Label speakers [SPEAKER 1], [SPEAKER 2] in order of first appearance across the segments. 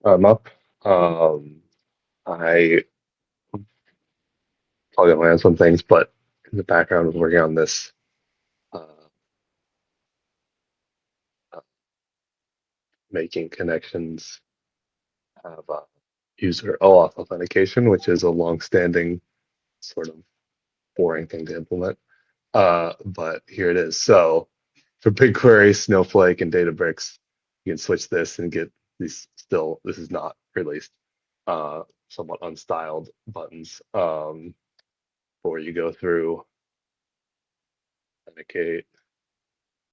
[SPEAKER 1] I'm up. I probably gonna land some things, but in the background, I was working on this, uh, uh, making connections, have user OAuth authentication, which is a long-standing sort of boring thing to implement. But here it is. So for BigQuery, Snowflake, and Databricks, you can switch this and get these. Still, this is not released. Somewhat unstyled buttons. Where you go through authenticate.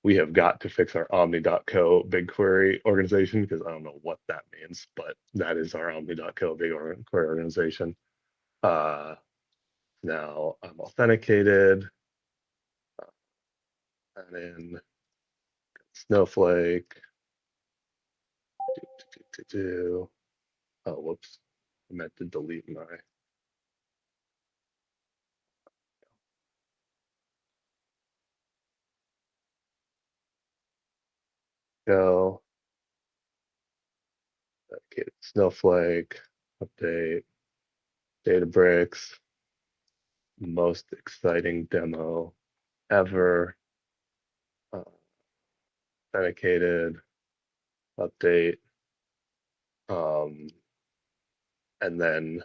[SPEAKER 1] We have got to fix our Omni.co BigQuery organization because I don't know what that means, but that is our Omni.co BigQuery organization. Uh, Now I'm authenticated, and in Snowflake. Oh, whoops. I meant to delete my go. Authenticated Snowflake, update, Databricks, most exciting demo ever. Uh, Authenticated, update, um, and then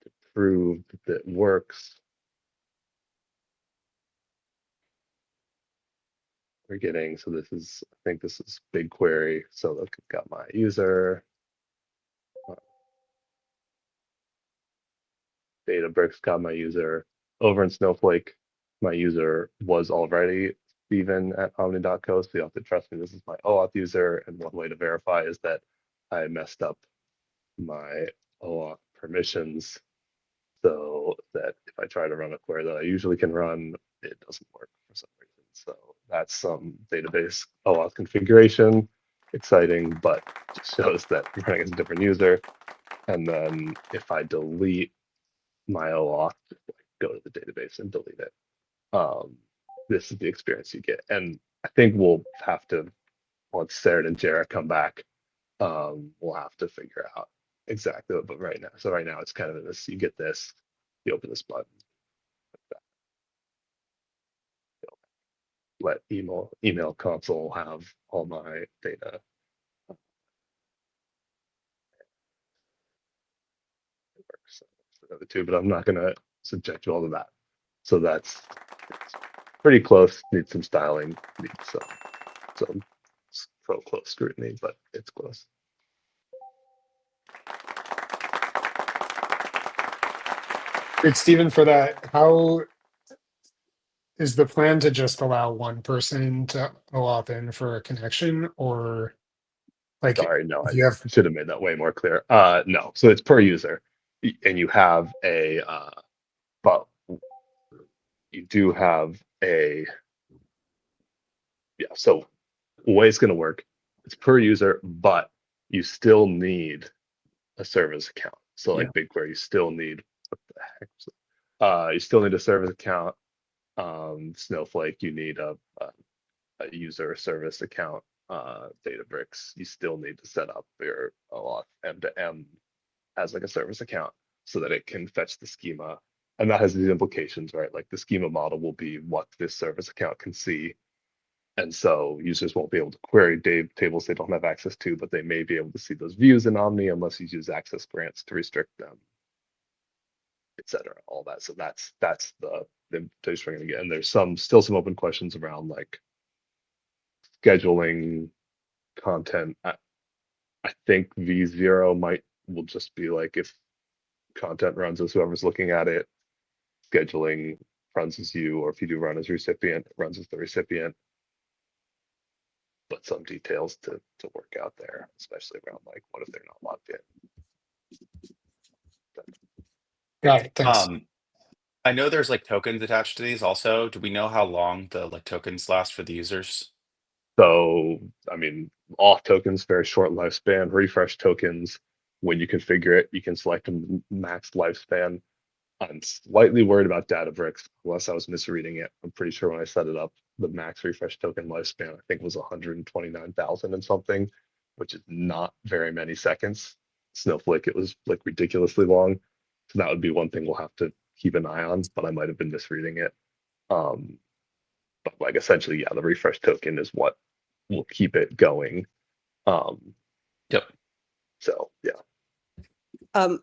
[SPEAKER 1] to prove that it works, we're getting, so this is, I think this is BigQuery. So look, I've got my user, uh, Databricks got my user. Over in Snowflake, my user was already Steven at omni.co. So you have to trust me, this is my OAuth user. And one way to verify is that I messed up my OAuth permissions so that if I try to run a query that I usually can run, it doesn't work for some reason. So that's some database OAuth configuration. Exciting, but just shows that I'm running as a different user. And then if I delete my OAuth, just like go to the database and delete it. Um, this is the experience you get. And I think we'll have to, once Sarah and Jarrah come back, we'll have to figure out exactly what, but right now, so right now it's kind of in this, you get this, you open this button, let email console have all my data. It works. So the other two, but I'm not gonna subject you all to that. So that's pretty close. Needs some styling, needs some pro close scrutiny, but it's close.
[SPEAKER 2] Great, Stephen, for that. How is the plan to just allow one person to OAuth in for a connection, or like
[SPEAKER 1] Sorry, no, I
[SPEAKER 2] if you have?
[SPEAKER 1] should have made that way more clear. No, so it's per user, and you have a, but you do have a, yeah. So the way it's going to work, it's per user, but you still need a service account. So
[SPEAKER 2] Yeah.
[SPEAKER 1] like BigQuery, you still need, what the heck? You still need a service account. Snowflake, you need a user service account. Databricks, you still need to set up your OAuth M2M as like a service account so that it can fetch the schema. And that has these implications, right? Like the schema model will be what this service account can see. And so users won't be able to query tables they don't have access to, but they may be able to see those views in Omni unless you use access grants to restrict them, et cetera, all that. So that's the invitation we're gonna get. And there's still some open questions around like scheduling content. I think V0 will just be like if content runs as whoever's looking at it, scheduling runs as you, or if you do run as recipient, it runs as the recipient. But some details to work out there, especially around like what if they're not logged in.
[SPEAKER 2] Got it. Thanks.
[SPEAKER 3] Um, I know there's like tokens attached to these also. Do we know how long the like tokens last for the users?
[SPEAKER 1] So I mean, auth tokens very short lifespan. Refresh tokens, when you configure it, you can select a max lifespan. I'm slightly worried about Databricks, unless I was misreading it. I'm pretty sure when I set it up, the max refresh token lifespan I think was 129,000 and something. which is not very many seconds. Snowflake, it was like ridiculously long. So that would be one thing we'll have to keep an eye on, but I might have been misreading it. But like essentially, yeah, the refresh token is what will keep it going.
[SPEAKER 3] Yep.
[SPEAKER 1] So yeah,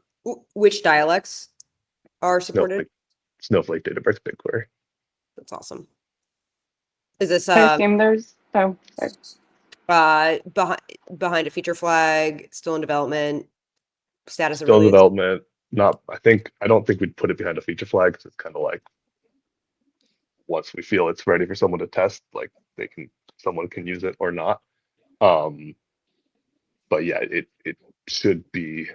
[SPEAKER 4] Which dialects are supported?
[SPEAKER 1] Snowflake, Databricks, BigQuery.
[SPEAKER 4] That's awesome. Is this
[SPEAKER 5] I assume there's, oh, sorry.
[SPEAKER 4] behind a feature flag, still in development, status of
[SPEAKER 1] Still in
[SPEAKER 4] release?
[SPEAKER 1] development. Not, I don't think we'd put it behind a feature flag because it's kind of like once we feel it's ready for someone to test, like someone can use it or not. But yeah, it should be.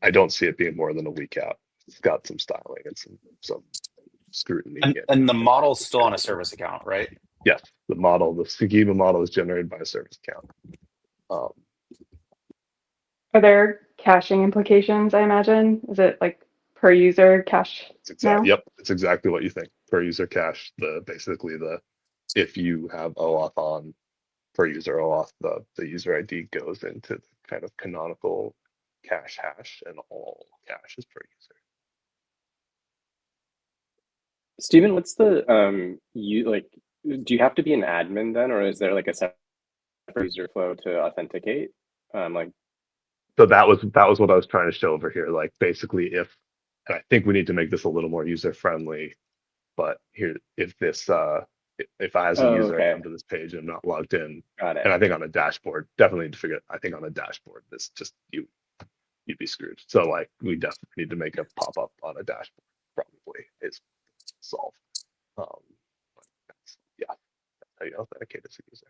[SPEAKER 1] I don't see it being more than a week out. It's got some styling and some scrutiny.
[SPEAKER 3] And the model's still on a service account, right?
[SPEAKER 1] Yes, the schema model is generated by a service account.
[SPEAKER 5] Are there caching implications, I imagine? Is it like per user cache now?
[SPEAKER 1] Yep, it's exactly what you think. Per user cache, basically if you have OAuth on per user OAuth, the user ID goes into the kind of canonical cache hash, and all cache is per user.
[SPEAKER 6] Stephen, what's the do you have to be an admin then, or is there like a separate user flow to authenticate?
[SPEAKER 1] So that was what I was trying to show over here. Like basically and I think we need to make this a little more user friendly, but here, if I as a user I come to this page and I'm not logged in,
[SPEAKER 6] Got it.
[SPEAKER 1] and I think on a dashboard, definitely need to figure it. I think on a dashboard, this just you'd be screwed. So like we definitely need to make a pop-up on a dashboard, probably is solved. Yeah, that's how you authenticate as a user.